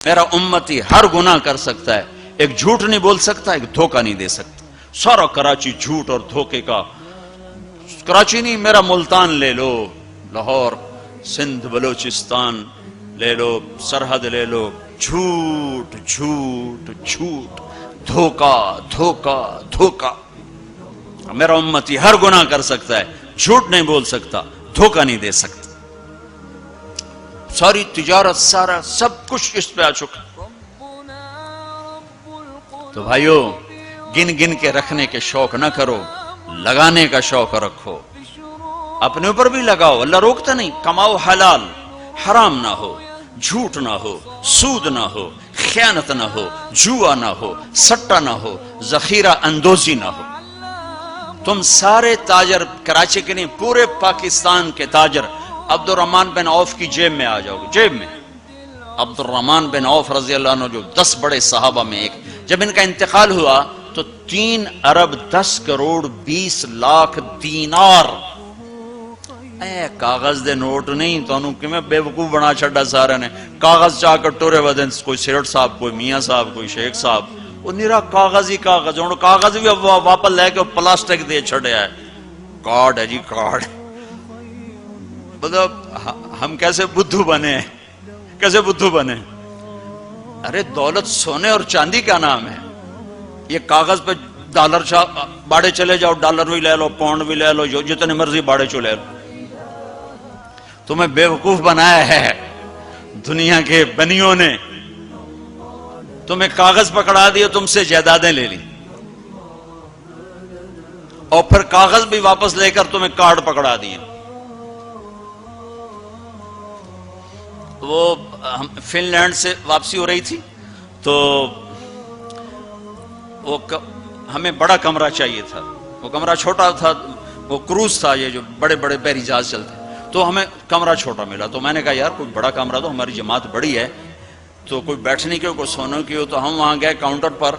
میرا امتی ہر گناہ کر سکتا ہے، ایک جھوٹ نہیں بول سکتا، ایک دھوکہ نہیں دے سکتا. سارا کراچی جھوٹ اور دھوکے کا. کراچی نہیں، میرا ملتان لے لو، لاہور، سندھ، بلوچستان لے لو، سرحد لے لو، جھوٹ جھوٹ جھوٹ، دھوکہ دھوکہ دھوکہ. میرا امتی ہر گناہ کر سکتا ہے، جھوٹ نہیں بول سکتا، دھوکہ نہیں دے سکتا. ساری تجارت، سارا سب کچھ اس پہ آ چکا. تو بھائیو، گن گن کے رکھنے کے شوق نہ کرو، لگانے کا شوق رکھو. اپنے اوپر بھی لگاؤ، اللہ روکتا نہیں. کماؤ حلال، حرام نہ ہو، جھوٹ نہ ہو، سود نہ ہو، خیانت نہ ہو، جوا نہ ہو، سٹا نہ ہو، ذخیرہ اندوزی نہ ہو. تم سارے تاجر، کراچی کے نہیں پورے پاکستان کے تاجر عبد الرحمن بن عوف کی جیب میں آ جاؤ گے. جیب میں عبد الرحمن بن عوف رضی اللہ عنہ، جو 10 بڑے صحابہ میں ایک، جب ان کا انتقال ہوا تو 3 ارب 10 کروڑ 20 لاکھ دینار. اے کاغذ دے نوٹ نہیں، تو انہوں کہ میں بے وقوف بنا چھڑا سارے نے. کاغذ چاہ کر ٹورے ودن، کوئی سیرٹ صاحب، کوئی میاں صاحب، کوئی شیخ صاحب، وہ نیرا کاغذ ہی کاغذ. انہوں کاغذ بھی واپس لے کے پلاسٹک دے چھڑے ہے. کارڈ ہے جی، کارڈ. مطلب ہم کیسے بدھو بنے، کیسے بدھو بنے. ارے دولت سونے اور چاندی کا نام ہے. یہ کاغذ پہ ڈالر باڑے چلے جاؤ، ڈالر بھی لے لو، پاؤنڈ بھی لے لو، جو جتنے مرضی باڑے چو لے لو. تمہیں بے وقوف بنایا ہے دنیا کے بنیوں نے. تمہیں کاغذ پکڑا دیا، تم سے جائیدادیں لے لی، اور پھر کاغذ بھی واپس لے کر تمہیں کارڈ پکڑا دیے. وہ فن لینڈ سے واپسی ہو رہی تھی تو وہ ہمیں بڑا کمرہ چاہیے تھا. وہ کمرہ چھوٹا تھا، وہ کروز تھا، یہ جو بڑے بڑے بحری جہاز چلتے، تو ہمیں کمرہ چھوٹا ملا. تو میں نے کہا یار کوئی بڑا کمرہ، تو ہماری جماعت بڑی ہے، تو کوئی بیٹھنے کی ہو، کوئی سونے کی ہو. تو ہم وہاں گئے کاؤنٹر پر،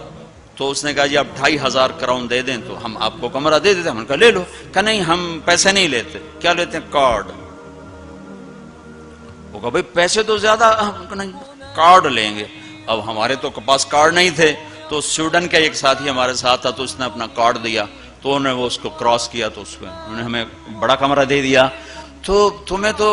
تو اس نے کہا جی آپ 2500 کراؤن دے دیں تو ہم آپ کو کمرہ دے دیتے. ہم نے کہا لے لو. کہا نہیں، ہم پیسے نہیں لیتے. کیا لیتے ہیں؟ کارڈ. وہ کہا بھئی پیسے تو زیادہ، ہم کہا نہیں، کارڈ لیں گے. اب ہمارے تو پاس کارڈ نہیں تھے، تو سویڈن کا ایک ساتھی ہمارے ساتھ تھا، تو اس نے اپنا کارڈ دیا، تو انہوں نے وہ اس کو کراس کیا، تو اس کو انہوں نے ہمیں بڑا کمرہ دے دیا. تو تمہیں تو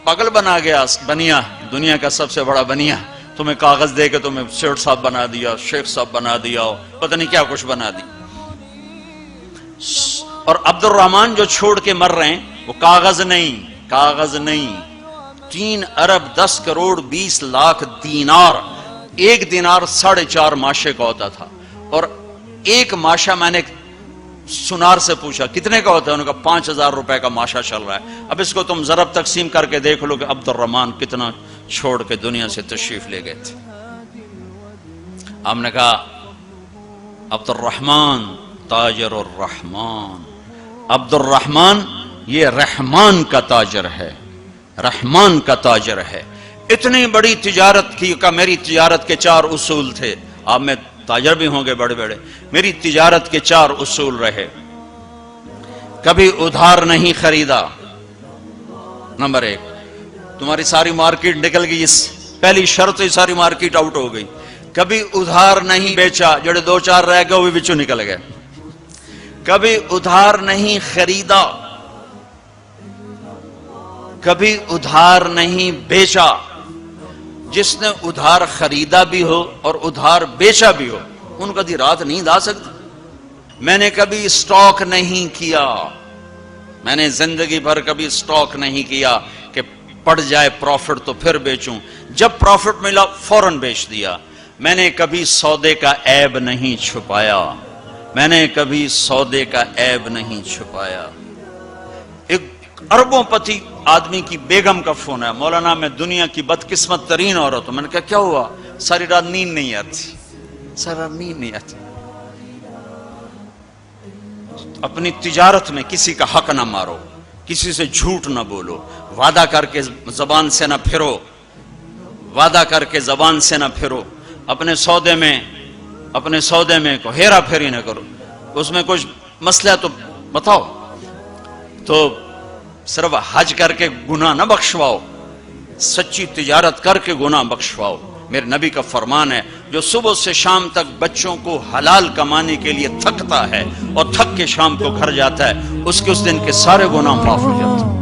پاگل بنا گیا بنیا، دنیا کا سب سے بڑا بنیا. تمہیں کاغذ دے کے تمہیں سیٹ صاحب بنا دیا، شیخ صاحب بنا دیا، پتہ نہیں کیا کچھ بنا دی. اور عبد الرحمن جو چھوڑ کے مر رہے ہیں، وہ کاغذ نہیں، کاغذ نہیں، 3 ارب 10 کروڑ 20 لاکھ دینار. ایک دینار 4.5 ماشے کا ہوتا تھا. اور ایک ماشا، میں نے سنار سے پوچھا کتنے کا ہوتا ہے، انہوں نے کہا 5000 روپے کا ماشا چل رہا ہے. اب اس کو تم ضرب تقسیم کر کے دیکھ لو کہ عبد الرحمن کتنا چھوڑ کے دنیا سے تشریف لے گئے تھے. ہم نے کہا عبد الرحمن تاجر الرحمن. عبد الرحمن یہ رحمان کا تاجر ہے، رحمان کا تاجر ہے. اتنی بڑی تجارت کی کہ میری تجارت کے 4 اصول تھے. آپ میں تاجر بھی ہوں گے بڑے بڑے. میری تجارت کے 4 اصول رہے. کبھی ادھار نہیں خریدا. نمبر 1، تمہاری ساری مارکیٹ نکل گئی، اس پہلی شرط ہی ساری مارکیٹ آؤٹ ہو گئی. کبھی ادھار نہیں بیچا، جڑے 2-4 رہ گئے وہ بھی بچوں نکل گئے. کبھی ادھار نہیں خریدا، کبھی ادھار نہیں بیچا. جس نے ادھار خریدا بھی ہو اور ادھار بیچا بھی ہو، ان کا دی رات نیند آ سکتی. میں نے کبھی سٹاک نہیں کیا، میں نے زندگی بھر کبھی سٹاک نہیں کیا کہ پڑ جائے پروفٹ تو پھر بیچوں، جب پروفٹ ملا فوراً بیچ دیا. میں نے کبھی سودے کا عیب نہیں چھپایا، میں نے کبھی سودے کا عیب نہیں چھپایا. ایک اربوں پتی آدمی کی بیگم کا فون ہے، مولانا میں دنیا کی بدقسمت ترین عورت ہوں. میں نے کہا کیا ہوا؟ ساری رات نیند نہیں آتی، ساری رات نیند نہیں آتی. اپنی تجارت میں کسی کا حق نہ مارو، کسی سے جھوٹ نہ بولو، وعدہ کر کے زبان سے نہ پھرو، وعدہ کر کے زبان سے نہ پھرو. اپنے سودے میں کو ہیرا پھیری نہ کرو. اس میں کچھ مسئلہ تو بتاؤ. تو صرف حج کر کے گناہ نہ بخشواؤ، سچی تجارت کر کے گناہ بخشواؤ. میرے نبی کا فرمان ہے جو صبح سے شام تک بچوں کو حلال کمانے کے لیے تھکتا ہے اور تھک کے شام کو گھر جاتا ہے، اس کے اس دن کے سارے گناہ معاف ہو جاتے ہیں۔